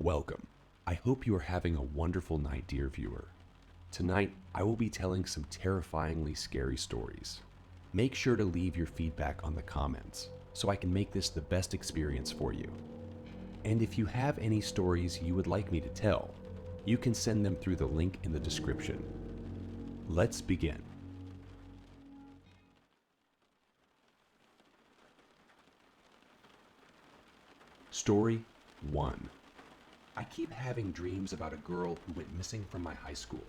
Welcome. I hope you are having a wonderful night, dear viewer. Tonight, I will be telling some terrifyingly scary stories. Make sure to leave your feedback on the comments so I can make this the best experience for you. And if you have any stories you would like me to tell, you can send them through the link in the description. Let's begin. Story 1. I keep having dreams about a girl who went missing from my high school.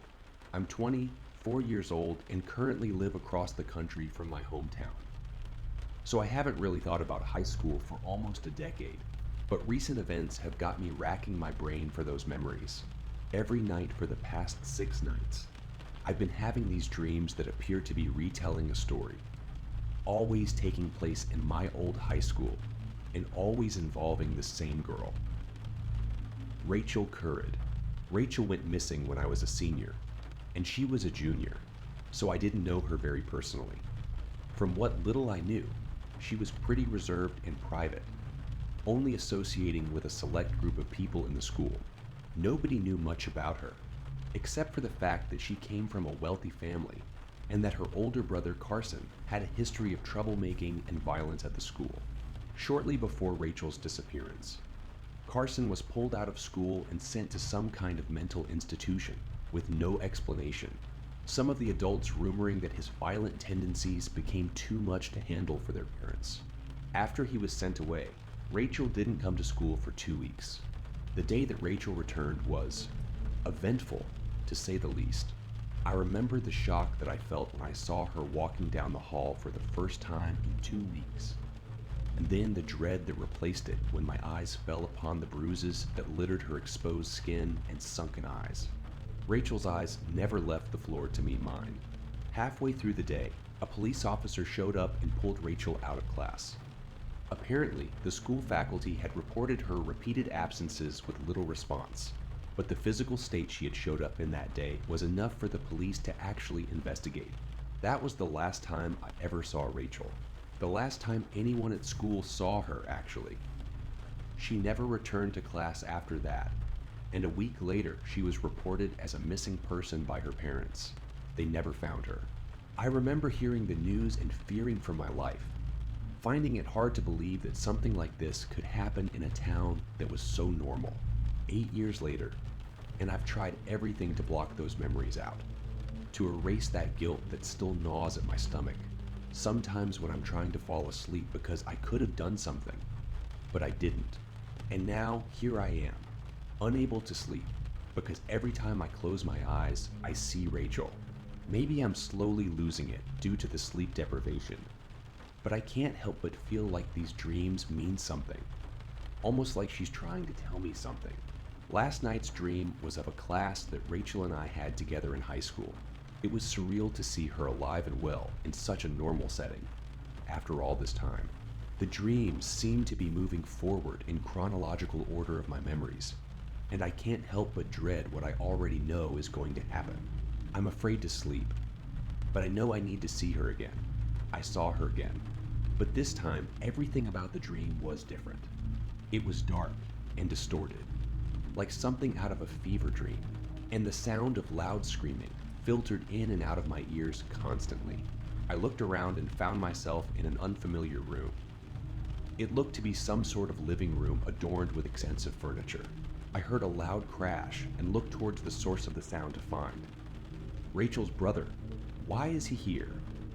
I'm 24 years old and currently live across the country from my hometown. So I haven't really thought about high school for almost a decade, but recent events have got me racking my brain for those memories. Every night for the past 6 nights, I've been having these dreams that appear to be retelling a story, always taking place in my old high school, and always involving the same girl. Rachel Currid. Rachel went missing when I was a senior, and she was a junior, so I didn't know her very personally. From what little I knew, she was pretty reserved and private, only associating with a select group of people in the school. Nobody knew much about her, except for the fact that she came from a wealthy family, and that her older brother Carson had a history of troublemaking and violence at the school. Shortly before Rachel's disappearance, Carson was pulled out of school and sent to some kind of mental institution with no explanation, some of the adults rumoring that his violent tendencies became too much to handle for their parents. After he was sent away, Rachel didn't come to school for 2 weeks. The day that Rachel returned was eventful, to say the least. I remember the shock that I felt when I saw her walking down the hall for the first time in 2 weeks. And then the dread that replaced it when my eyes fell upon the bruises that littered her exposed skin and sunken eyes. Rachel's eyes never left the floor to meet mine. Halfway through the day, a police officer showed up and pulled Rachel out of class. Apparently, the school faculty had reported her repeated absences with little response, but the physical state she had showed up in that day was enough for the police to actually investigate. That was the last time I ever saw Rachel. The last time anyone at school saw her, actually. She never returned to class after that, and a week later she was reported as a missing person by her parents. They never found her. I remember hearing the news and fearing for my life, finding it hard to believe that something like this could happen in a town that was so normal. 8 years later, and I've tried everything to block those memories out, to erase that guilt that still gnaws at my stomach. Sometimes when I'm trying to fall asleep because I could have done something, but I didn't. And now here I am, unable to sleep, because every time I close my eyes, I see Rachel. Maybe I'm slowly losing it due to the sleep deprivation, but I can't help but feel like these dreams mean something, almost like she's trying to tell me something. Last night's dream was of a class that Rachel and I had together in high school. It was surreal to see her alive and well in such a normal setting. After all this time, the dreams seem to be moving forward in chronological order of my memories, and I can't help but dread what I already know is going to happen. I'm afraid to sleep, but I know I need to see her again. I saw her again, but this time everything about the dream was different. It was dark and distorted, like something out of a fever dream, and the sound of loud screaming filtered in and out of my ears constantly. I looked around and found myself in an unfamiliar room. It looked to be some sort of living room adorned with extensive furniture. I heard a loud crash and looked towards the source of the sound to find Rachel's brother. Why is he here?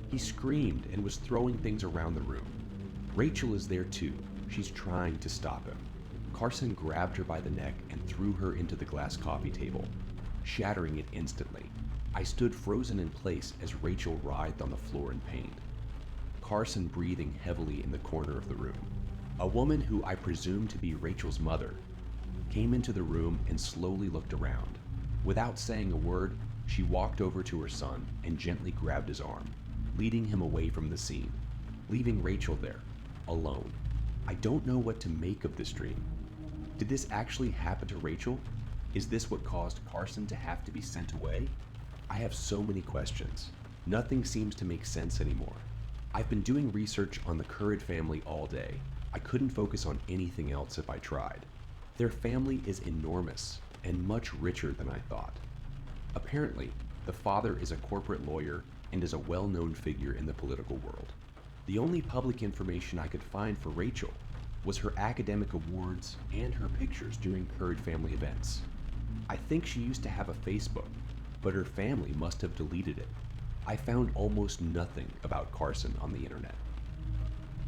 He screamed and was throwing things around the room. Rachel is there too. She's trying to stop him. Carson grabbed her by the neck and threw her into the glass coffee table, shattering it instantly. I stood frozen in place as Rachel writhed on the floor in pain, Carson breathing heavily in the corner of the room. A woman who I presume to be Rachel's mother came into the room and slowly looked around. Without saying a word, she walked over to her son and gently grabbed his arm, leading him away from the scene, leaving Rachel there, alone. I don't know what to make of this dream. Did this actually happen to Rachel? Is this what caused Carson to have to be sent away? I have so many questions. Nothing seems to make sense anymore. I've been doing research on the Currid family all day. I couldn't focus on anything else if I tried. Their family is enormous and much richer than I thought. Apparently, the father is a corporate lawyer and is a well-known figure in the political world. The only public information I could find for Rachel was her academic awards and her pictures during Curd family events. I think she used to have a Facebook, but her family must have deleted it. I found almost nothing about Carson on the internet.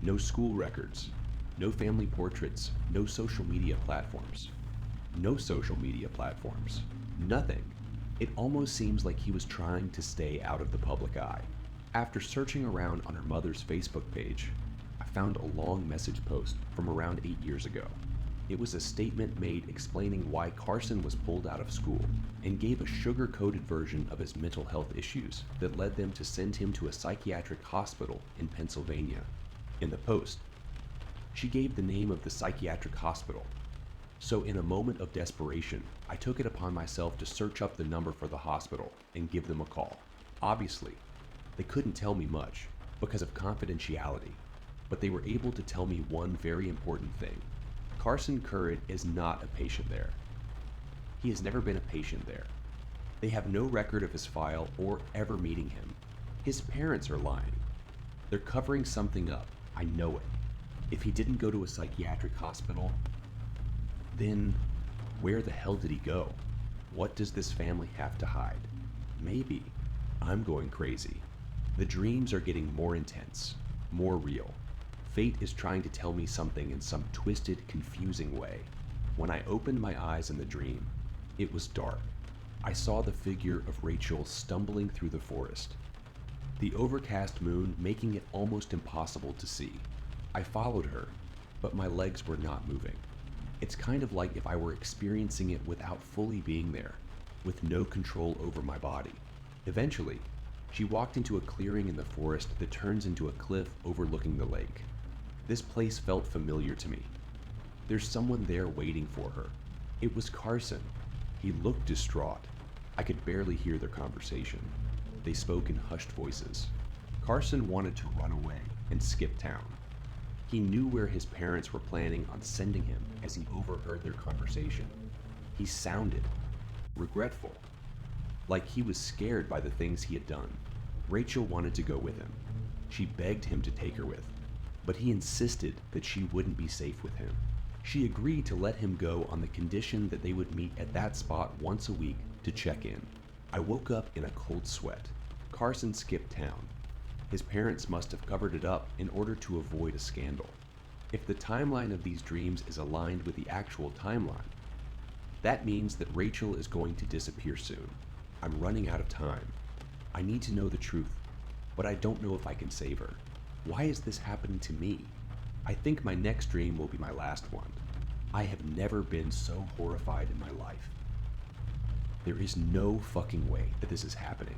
No school records, no family portraits, no social media platforms. No social media platforms. Nothing. It almost seems like he was trying to stay out of the public eye. After searching around on her mother's Facebook page, I found a long message post from around 8 years ago. It was a statement made explaining why Carson was pulled out of school and gave a sugar-coated version of his mental health issues that led them to send him to a psychiatric hospital in Pennsylvania. In the post, she gave the name of the psychiatric hospital. So in a moment of desperation, I took it upon myself to search up the number for the hospital and give them a call. Obviously, they couldn't tell me much because of confidentiality, but they were able to tell me one very important thing. Carson Curd is not a patient there. He has never been a patient there. They have no record of his file or ever meeting him. His parents are lying. They're covering something up. I know it. If he didn't go to a psychiatric hospital, then where the hell did he go? What does this family have to hide? Maybe I'm going crazy. The dreams are getting more intense, more real. Fate is trying to tell me something in some twisted, confusing way. When I opened my eyes in the dream, it was dark. I saw the figure of Rachel stumbling through the forest, the overcast moon making it almost impossible to see. I followed her, but my legs were not moving. It's kind of like if I were experiencing it without fully being there, with no control over my body. Eventually, she walked into a clearing in the forest that turns into a cliff overlooking the lake. This place felt familiar to me. There's someone there waiting for her. It was Carson. He looked distraught. I could barely hear their conversation. They spoke in hushed voices. Carson wanted to run away and skip town. He knew where his parents were planning on sending him as he overheard their conversation. He sounded regretful, like he was scared by the things he had done. Rachel wanted to go with him. She begged him to take her with, but he insisted that she wouldn't be safe with him. She agreed to let him go on the condition that they would meet at that spot once a week to check in. I woke up in a cold sweat. Carson skipped town. His parents must have covered it up in order to avoid a scandal. If the timeline of these dreams is aligned with the actual timeline, that means that Rachel is going to disappear soon. I'm running out of time. I need to know the truth, but I don't know if I can save her. Why is this happening to me? I think my next dream will be my last one. I have never been so horrified in my life. There is no fucking way that this is happening.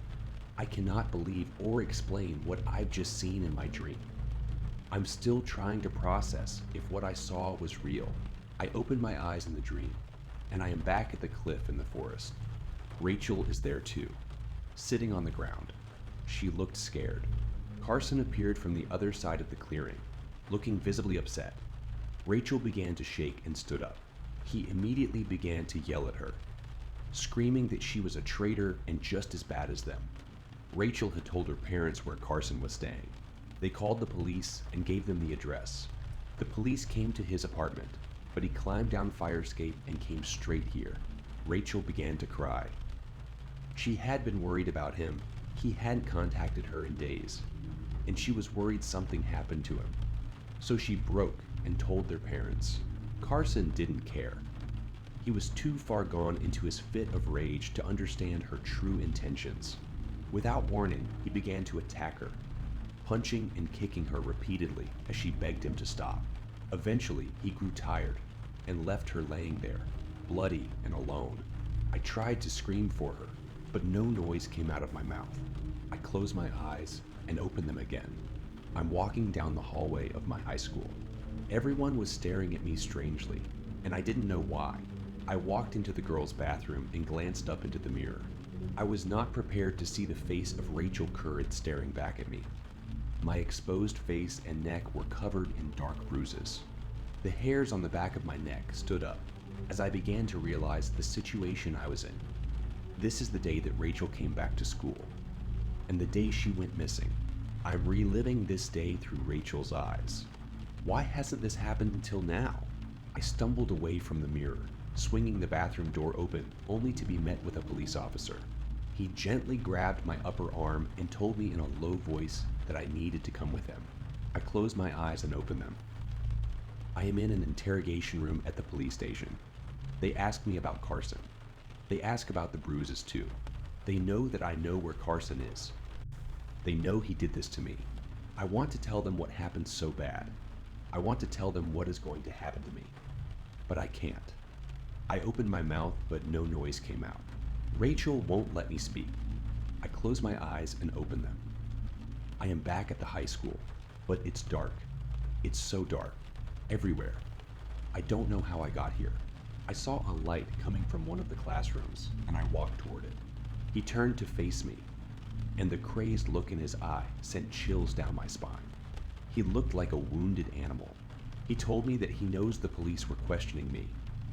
I cannot believe or explain what I've just seen in my dream. I'm still trying to process if what I saw was real. I opened my eyes in the dream, and I am back at the cliff in the forest. Rachel is there too, sitting on the ground. She looked scared. Carson appeared from the other side of the clearing, looking visibly upset. Rachel began to shake and stood up. He immediately began to yell at her, screaming that she was a traitor and just as bad as them. Rachel had told her parents where Carson was staying. They called the police and gave them the address. The police came to his apartment, but he climbed down fire escape and came straight here. Rachel began to cry. She had been worried about him. He hadn't contacted her in days, and she was worried something happened to him. So she broke and told their parents. Carson didn't care. He was too far gone into his fit of rage to understand her true intentions. Without warning, he began to attack her, punching and kicking her repeatedly as she begged him to stop. Eventually, he grew tired and left her laying there, bloody and alone. I tried to scream for her, but no noise came out of my mouth. I closed my eyes and opened them again. I'm walking down the hallway of my high school. Everyone was staring at me strangely, and I didn't know why. I walked into the girls' bathroom and glanced up into the mirror. I was not prepared to see the face of Rachel Curd staring back at me. My exposed face and neck were covered in dark bruises. The hairs on the back of my neck stood up, as I began to realize the situation I was in. This is the day that Rachel came back to school, and the day she went missing. I'm reliving this day through Rachel's eyes. Why hasn't this happened until now? I stumbled away from the mirror, swinging the bathroom door open, only to be met with a police officer. He gently grabbed my upper arm and told me in a low voice that I needed to come with him. I closed my eyes and opened them. I am in an interrogation room at the police station. They ask me about Carson. They ask about the bruises too. They know that I know where Carson is. They know he did this to me. I want to tell them what happened so bad. I want to tell them what is going to happen to me. But I can't. I opened my mouth, but no noise came out. Rachel won't let me speak. I close my eyes and open them. I am back at the high school, but it's dark. It's so dark. Everywhere. I don't know how I got here. I saw a light coming from one of the classrooms, and I walked toward it. He turned to face me, and the crazed look in his eye sent chills down my spine. He looked like a wounded animal. He told me that he knows the police were questioning me,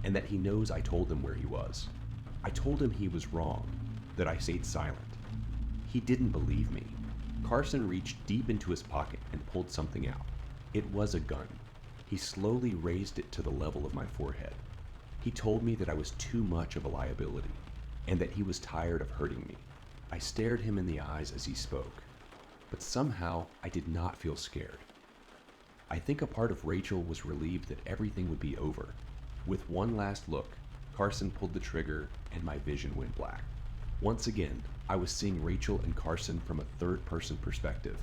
and that he knows I told him where he was. I told him he was wrong, that I stayed silent. He didn't believe me. Carson reached deep into his pocket and pulled something out. It was a gun. He slowly raised it to the level of my forehead. He told me that I was too much of a liability, and that he was tired of hurting me. I stared him in the eyes as he spoke, but somehow I did not feel scared. I think a part of Rachel was relieved that everything would be over. With one last look, Carson pulled the trigger and my vision went black. Once again, I was seeing Rachel and Carson from a third-person perspective,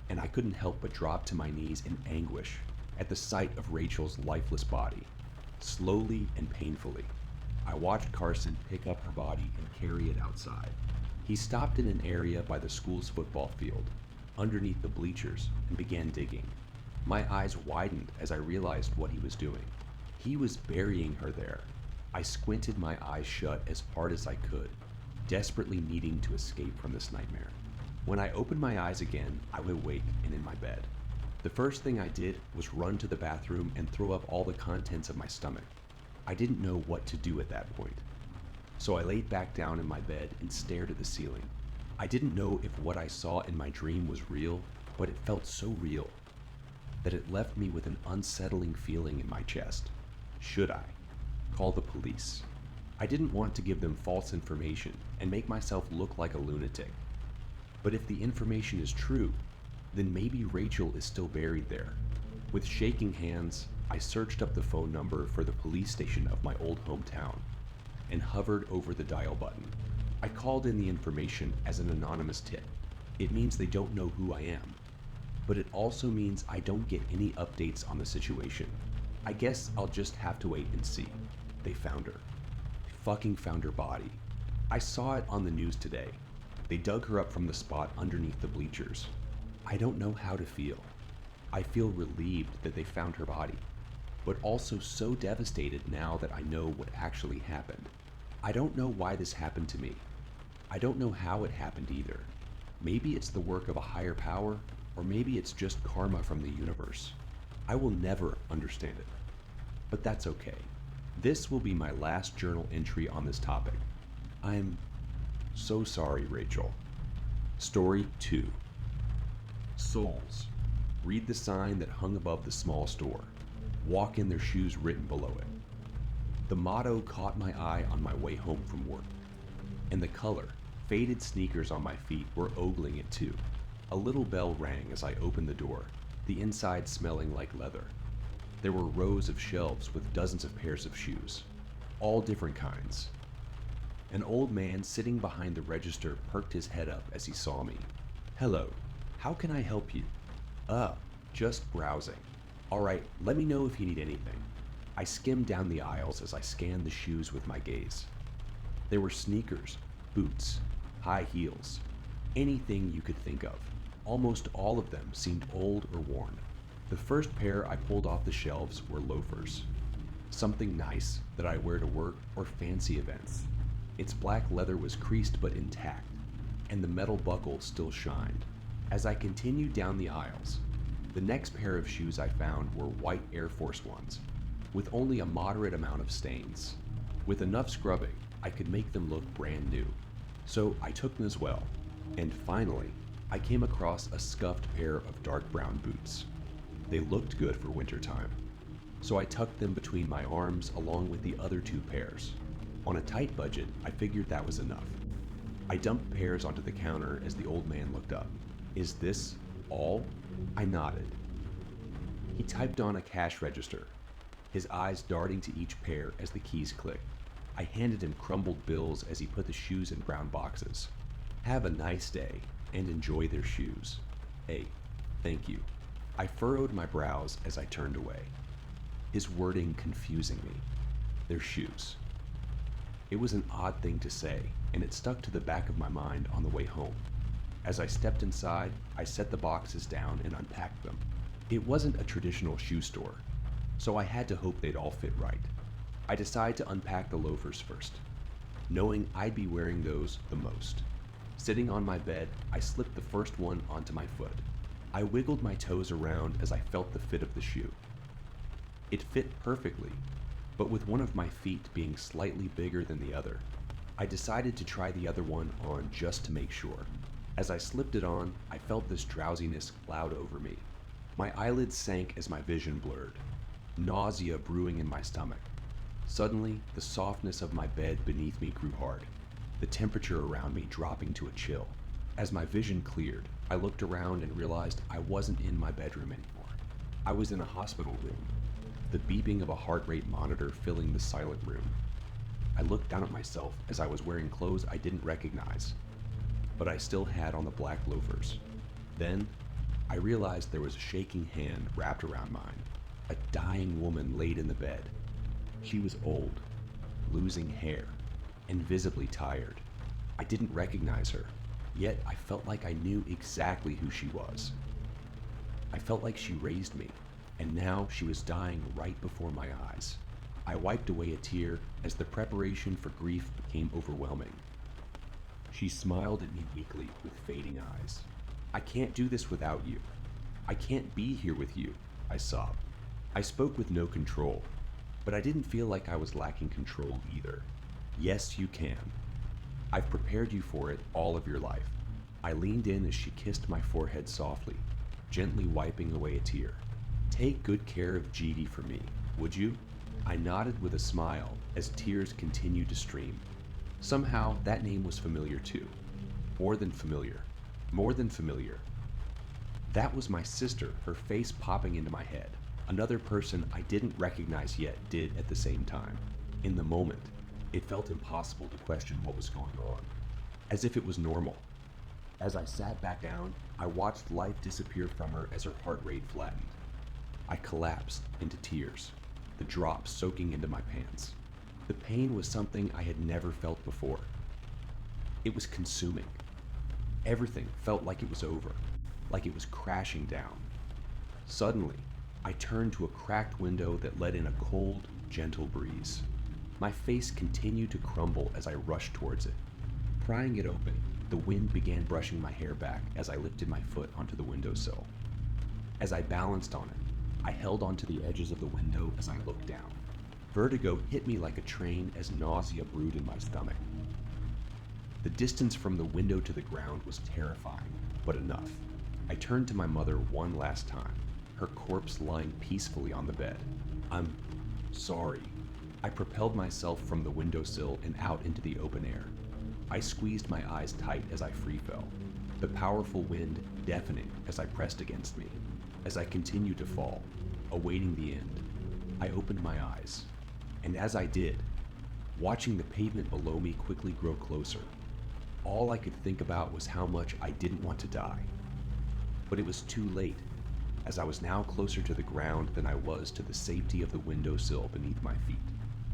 and I couldn't help but drop to my knees in anguish at the sight of Rachel's lifeless body. Slowly and painfully, I watched Carson pick up her body and carry it outside. He stopped in an area by the school's football field, underneath the bleachers, and began digging. My eyes widened as I realized what he was doing. He was burying her there. I squinted my eyes shut as hard as I could, desperately needing to escape from this nightmare. When I opened my eyes again, I was awake and in my bed. The first thing I did was run to the bathroom and throw up all the contents of my stomach. I didn't know what to do at that point. So I laid back down in my bed and stared at the ceiling. I didn't know if what I saw in my dream was real, but it felt so real that it left me with an unsettling feeling in my chest. Should I call the police? I didn't want to give them false information and make myself look like a lunatic. But if the information is true, then maybe Rachel is still buried there. With shaking hands, I searched up the phone number for the police station of my old hometown and hovered over the dial button. I called in the information as an anonymous tip. It means they don't know who I am, but it also means I don't get any updates on the situation. I guess I'll just have to wait and see. They found her. They fucking found her body. I saw it on the news today. They dug her up from the spot underneath the bleachers. I don't know how to feel. I feel relieved that they found her body, but also so devastated now that I know what actually happened. I don't know why this happened to me. I don't know how it happened either. Maybe it's the work of a higher power, or maybe it's just karma from the universe. I will never understand it, but that's okay. This will be my last journal entry on this topic. I'm so sorry, Rachel. Story 2. Souls. Read the sign that hung above the small store. Walk in their shoes written below it. The motto caught my eye on my way home from work, and the color, faded sneakers on my feet were ogling it too. A little bell rang as I opened the door, the inside smelling like leather. There were rows of shelves with dozens of pairs of shoes, all different kinds. An old man sitting behind the register perked his head up as he saw me. "Hello, how can I help you?" Just browsing." "All right, let me know if you need anything." I skimmed down the aisles as I scanned the shoes with my gaze. There were sneakers, boots, high heels, anything you could think of. Almost all of them seemed old or worn. The first pair I pulled off the shelves were loafers. Something nice that I wear to work or fancy events. Its black leather was creased but intact, and the metal buckle still shined. As I continued down the aisles, the next pair of shoes I found were white Air Force Ones. with only a moderate amount of stains. With enough scrubbing, I could make them look brand new. So I took them as well, and finally, I came across a scuffed pair of dark brown boots. They looked good for wintertime, so I tucked them between my arms along with the other 2 pairs. On a tight budget, I figured that was enough. I dumped pairs onto the counter as the old man looked up. "Is this all?" I nodded. He typed on a cash register, his eyes darting to each pair as the keys clicked. I handed him crumbled bills as he put the shoes in brown boxes. "Have a nice day, and enjoy their shoes." "Hey, thank you." I furrowed my brows as I turned away, his wording confusing me. Their shoes. It was an odd thing to say, and it stuck to the back of my mind on the way home. As I stepped inside, I set the boxes down and unpacked them. It wasn't a traditional shoe store, so I had to hope they'd all fit right. I decided to unpack the loafers first, knowing I'd be wearing those the most. Sitting on my bed, I slipped the first one onto my foot. I wiggled my toes around as I felt the fit of the shoe. It fit perfectly, but with one of my feet being slightly bigger than the other. I decided to try the other one on just to make sure. As I slipped it on, I felt this drowsiness cloud over me. My eyelids sank as my vision blurred, nausea brewing in my stomach. Suddenly, the softness of my bed beneath me grew hard, the temperature around me dropping to a chill. As my vision cleared, I looked around and realized I wasn't in my bedroom anymore. I was in a hospital room, the beeping of a heart rate monitor filling the silent room. I looked down at myself as I was wearing clothes I didn't recognize, but I still had on the black loafers. Then, I realized there was a shaking hand wrapped around mine. A dying woman laid in the bed. She was old, losing hair, and visibly tired. I didn't recognize her, yet I felt like I knew exactly who she was. I felt like she raised me, and now she was dying right before my eyes. I wiped away a tear as the preparation for grief became overwhelming. She smiled at me weakly with fading eyes. "I can't do this without you. I can't be here with you," I sobbed. I spoke with no control, but I didn't feel like I was lacking control either. "Yes, you can. I've prepared you for it all of your life." I leaned in as she kissed my forehead softly, gently wiping away a tear. "Take good care of Jeedy for me, would you?" I nodded with a smile as tears continued to stream. Somehow, that name was familiar too. More than familiar. More than familiar. That was my sister, her face popping into my head. Another person I didn't recognize yet did at the same time. In the moment, it felt impossible to question what was going on, as if it was normal. As I sat back down, I watched life disappear from her as her heart rate flattened. I collapsed into tears, the drops soaking into my pants. The pain was something I had never felt before. It was consuming. Everything felt like it was over, like it was crashing down. Suddenly, I turned to a cracked window that let in a cold, gentle breeze. My face continued to crumble as I rushed towards it. Prying it open, the wind began brushing my hair back as I lifted my foot onto the windowsill. As I balanced on it, I held onto the edges of the window as I looked down. Vertigo hit me like a train as nausea brewed in my stomach. The distance from the window to the ground was terrifying, but enough. I turned to my mother one last time, her corpse lying peacefully on the bed. "I'm sorry." I propelled myself from the windowsill and out into the open air. I squeezed my eyes tight as I free fell, the powerful wind deafening as I pressed against me. As I continued to fall, awaiting the end, I opened my eyes, and as I did, watching the pavement below me quickly grow closer, all I could think about was how much I didn't want to die. But it was too late, as I was now closer to the ground than I was to the safety of the windowsill beneath my feet.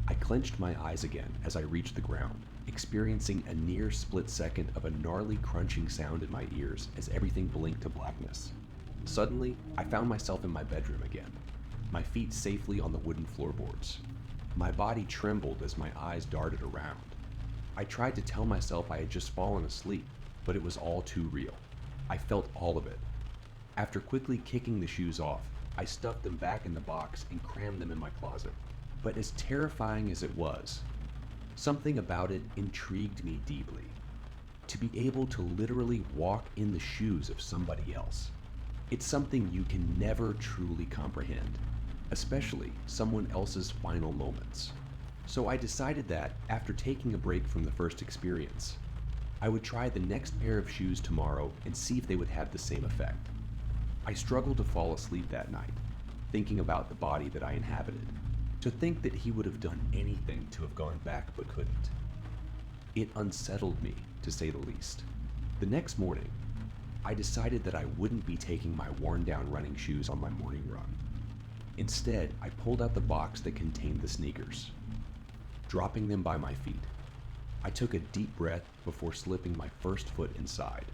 I clenched my eyes again as I reached the ground, experiencing a near split second of a gnarly crunching sound in my ears as everything blinked to blackness. Suddenly, I found myself in my bedroom again, my feet safely on the wooden floorboards. My body trembled as my eyes darted around. I tried to tell myself I had just fallen asleep, but it was all too real. I felt all of it. After quickly kicking the shoes off, I stuffed them back in the box and crammed them in my closet. But as terrifying as it was, something about it intrigued me deeply. To be able to literally walk in the shoes of somebody else. It's something you can never truly comprehend, especially someone else's final moments. So I decided that, after taking a break from the first experience, I would try the next pair of shoes tomorrow and see if they would have the same effect. I struggled to fall asleep that night, thinking about the body that I inhabited. To think that he would have done anything to have gone back but couldn't. It unsettled me, to say the least. The next morning, I decided that I wouldn't be taking my worn-down running shoes on my morning run. Instead, I pulled out the box that contained the sneakers, dropping them by my feet. I took a deep breath before slipping my first foot inside.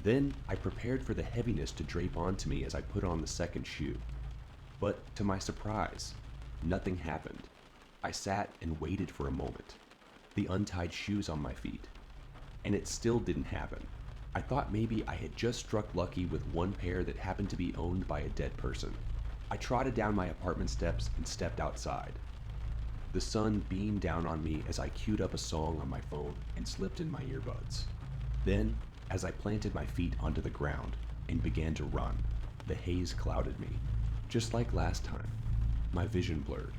Then, I prepared for the heaviness to drape onto me as I put on the second shoe. But, to my surprise, nothing happened. I sat and waited for a moment, the untied shoes on my feet, and it still didn't happen. I thought maybe I had just struck lucky with one pair that happened to be owned by a dead person. I trotted down my apartment steps and stepped outside. The sun beamed down on me as I queued up a song on my phone and slipped in my earbuds. Then, as I planted my feet onto the ground and began to run, the haze clouded me. Just like last time, my vision blurred.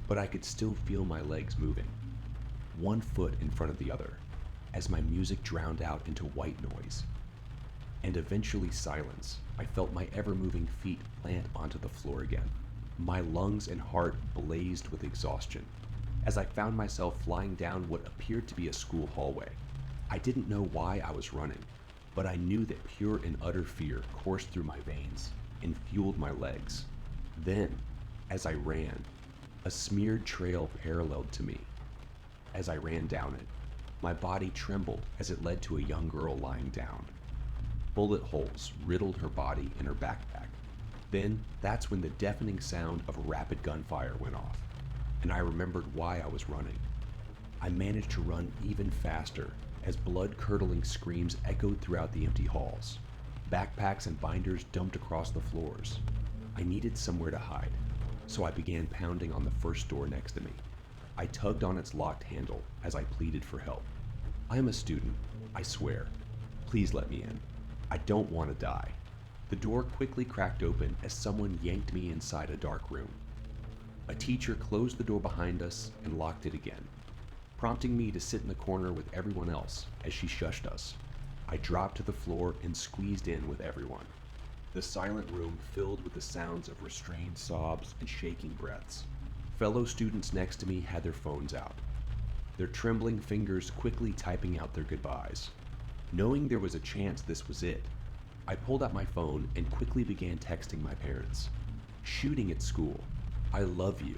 But I could still feel my legs moving, one foot in front of the other, as my music drowned out into white noise. And eventually silence. I felt my ever-moving feet plant onto the floor again. My lungs and heart blazed with exhaustion as I found myself flying down what appeared to be a school hallway. I didn't know why I was running, but I knew that pure and utter fear coursed through my veins and fueled my legs. Then, as I ran, a smeared trail paralleled to me. As I ran down it, my body trembled as it led to a young girl lying down. Bullet holes riddled her body and her backpack. Then, that's when the deafening sound of rapid gunfire went off, and I remembered why I was running. I managed to run even faster as blood-curdling screams echoed throughout the empty halls. Backpacks and binders dumped across the floors. I needed somewhere to hide, so I began pounding on the first door next to me. I tugged on its locked handle as I pleaded for help. I am a student, I swear. Please let me in. I don't want to die. The door quickly cracked open as someone yanked me inside a dark room. A teacher closed the door behind us and locked it again, prompting me to sit in the corner with everyone else as she shushed us. I dropped to the floor and squeezed in with everyone. The silent room filled with the sounds of restrained sobs and shaking breaths. Fellow students next to me had their phones out, their trembling fingers quickly typing out their goodbyes. Knowing there was a chance this was it, I pulled out my phone and quickly began texting my parents. Shooting at school. I love you.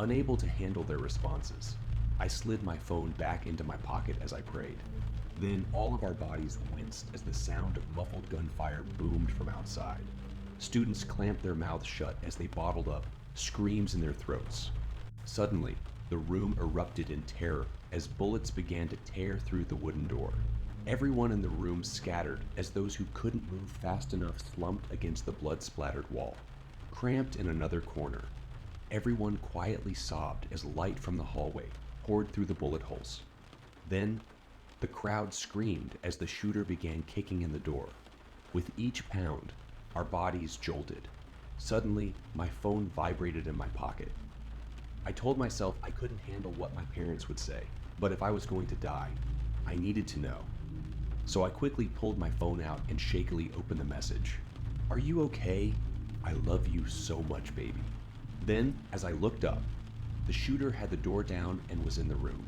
Unable to handle their responses, I slid my phone back into my pocket as I prayed. Then all of our bodies winced as the sound of muffled gunfire boomed from outside. Students clamped their mouths shut as they bottled up, screams in their throats. Suddenly, the room erupted in terror as bullets began to tear through the wooden door. Everyone in the room scattered as those who couldn't move fast enough slumped against the blood-splattered wall. Cramped in another corner, everyone quietly sobbed as light from the hallway poured through the bullet holes. Then, the crowd screamed as the shooter began kicking in the door. With each pound, our bodies jolted. Suddenly, my phone vibrated in my pocket. I told myself I couldn't handle what my parents would say, but if I was going to die, I needed to know. So I quickly pulled my phone out and shakily opened the message. Are you okay? I love you so much, baby. Then, as I looked up, the shooter had the door down and was in the room.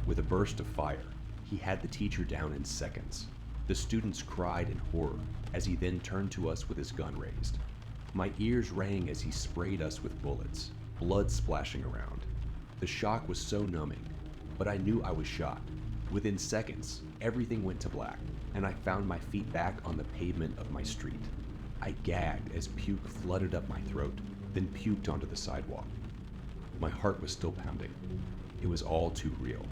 With a burst of fire, he had the teacher down in seconds. The students cried in horror as he then turned to us with his gun raised. My ears rang as he sprayed us with bullets, blood splashing around. The shock was so numbing, but I knew I was shot. Within seconds, everything went to black, and I found my feet back on the pavement of my street. I gagged as puke flooded up my throat, then puked onto the sidewalk. My heart was still pounding. It was all too real,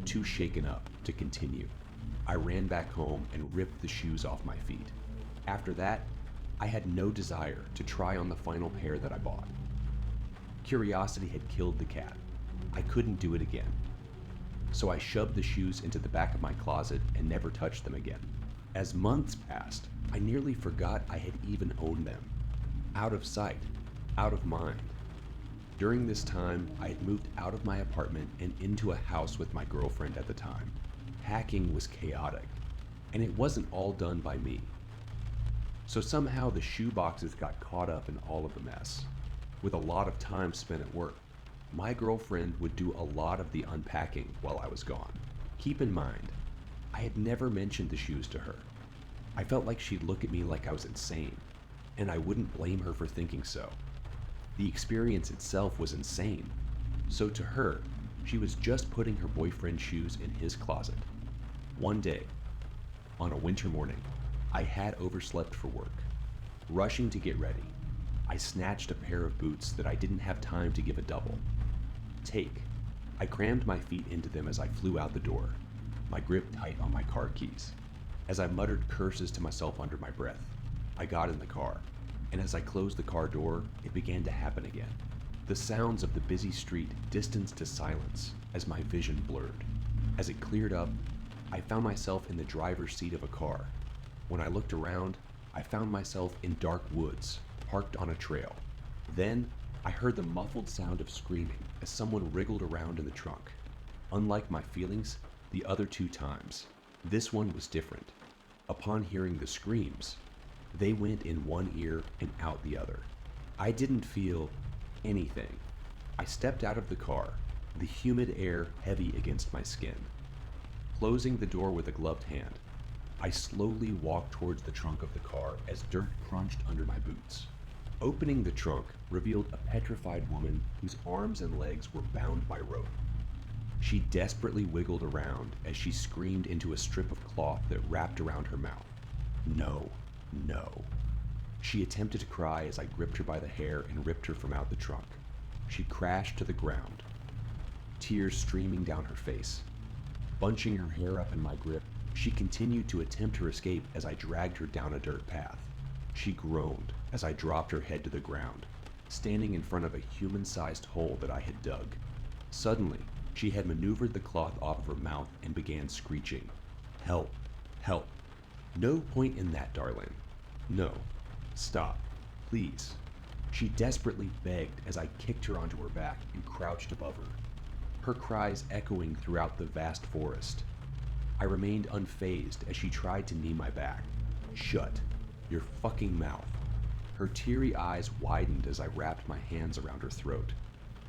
too shaken up to continue. I ran back home and ripped the shoes off my feet. After that, I had no desire to try on the final pair that I bought. Curiosity had killed the cat. I couldn't do it again. So I shoved the shoes into the back of my closet and never touched them again. As months passed, I nearly forgot I had even owned them. Out of sight, out of mind. During this time, I had moved out of my apartment and into a house with my girlfriend at the time. Packing was chaotic, and it wasn't all done by me. So somehow the shoe boxes got caught up in all of the mess. With a lot of time spent at work, my girlfriend would do a lot of the unpacking while I was gone. Keep in mind, I had never mentioned the shoes to her. I felt like she'd look at me like I was insane, and I wouldn't blame her for thinking so. The experience itself was insane, so to her, she was just putting her boyfriend's shoes in his closet. One day, on a winter morning, I had overslept for work. Rushing to get ready, I snatched a pair of boots that I didn't have time to give a double. Take. I crammed my feet into them as I flew out the door, my grip tight on my car keys. As I muttered curses to myself under my breath, I got in the car, and as I closed the car door, it began to happen again. The sounds of the busy street distanced to silence as my vision blurred. As it cleared up, I found myself in the driver's seat of a car. When I looked around, I found myself in dark woods, parked on a trail. Then, I heard the muffled sound of screaming as someone wriggled around in the trunk. Unlike my feelings, the other two times, this one was different. Upon hearing the screams, they went in one ear and out the other. I didn't feel anything. I stepped out of the car, the humid air heavy against my skin. Closing the door with a gloved hand, I slowly walked towards the trunk of the car as dirt crunched under my boots. Opening the trunk revealed a petrified woman whose arms and legs were bound by rope. She desperately wiggled around as she screamed into a strip of cloth that wrapped around her mouth. No, no. She attempted to cry as I gripped her by the hair and ripped her from out the trunk. She crashed to the ground, tears streaming down her face. Bunching her hair up in my grip, she continued to attempt her escape as I dragged her down a dirt path. She groaned as I dropped her head to the ground, standing in front of a human-sized hole that I had dug. Suddenly, she had maneuvered the cloth off of her mouth and began screeching. Help, help. No point in that, darling. No. Stop, please. She desperately begged as I kicked her onto her back and crouched above her, her cries echoing throughout the vast forest. I remained unfazed as she tried to knee my back. Shut your fucking mouth. Her teary eyes widened as I wrapped my hands around her throat,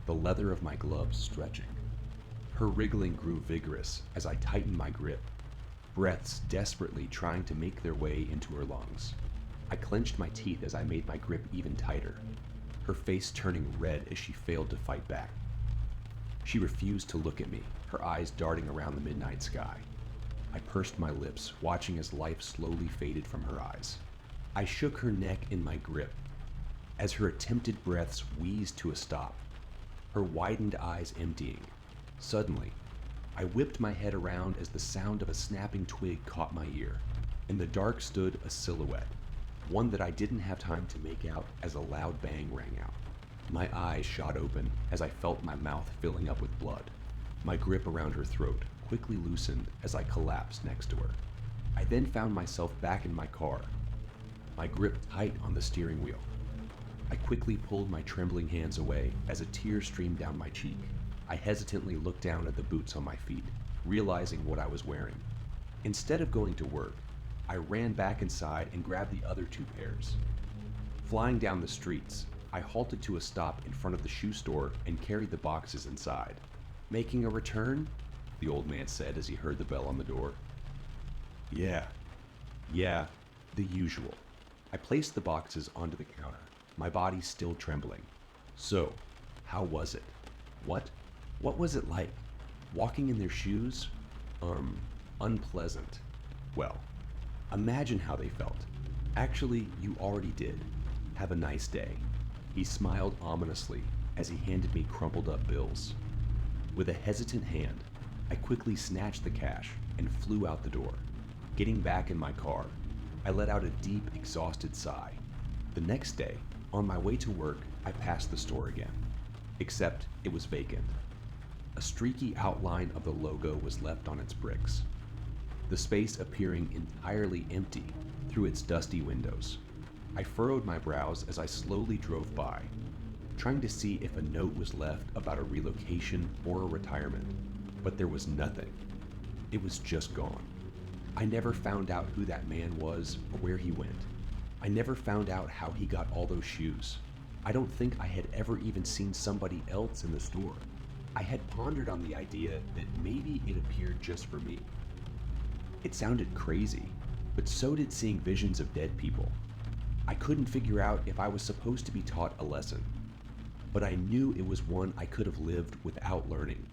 the leather of my gloves stretching. Her wriggling grew vigorous as I tightened my grip, breaths desperately trying to make their way into her lungs. I clenched my teeth as I made my grip even tighter, her face turning red as she failed to fight back. She refused to look at me, her eyes darting around the midnight sky. I pursed my lips, watching as life slowly faded from her eyes. I shook her neck in my grip, as her attempted breaths wheezed to a stop, her widened eyes emptying. Suddenly, I whipped my head around as the sound of a snapping twig caught my ear. In the dark stood a silhouette, one that I didn't have time to make out as a loud bang rang out. My eyes shot open as I felt my mouth filling up with blood. My grip around her throat quickly loosened as I collapsed next to her. I then found myself back in my car, my grip tight on the steering wheel. I quickly pulled my trembling hands away as a tear streamed down my cheek. I hesitantly looked down at the boots on my feet, realizing what I was wearing. Instead of going to work, I ran back inside and grabbed the other two pairs. Flying down the streets, I halted to a stop in front of the shoe store and carried the boxes inside. "Making a return?" the old man said as he heard the bell on the door. Yeah, the usual. I placed the boxes onto the counter, my body still trembling. So, how was it? What was it like? Walking in their shoes? Unpleasant. Well, imagine how they felt. Actually, you already did. Have a nice day. He smiled ominously as he handed me crumpled up bills. With a hesitant hand, I quickly snatched the cash and flew out the door. Getting back in my car, I let out a deep, exhausted sigh. The next day, on my way to work, I passed the store again, except it was vacant. A streaky outline of the logo was left on its bricks, the space appearing entirely empty through its dusty windows. I furrowed my brows as I slowly drove by, trying to see if a note was left about a relocation or a retirement, but there was nothing. It was just gone. I never found out who that man was or where he went. I never found out how he got all those shoes. I don't think I had ever even seen somebody else in the store. I had pondered on the idea that maybe it appeared just for me. It sounded crazy, but so did seeing visions of dead people. I couldn't figure out if I was supposed to be taught a lesson, but I knew it was one I could have lived without learning.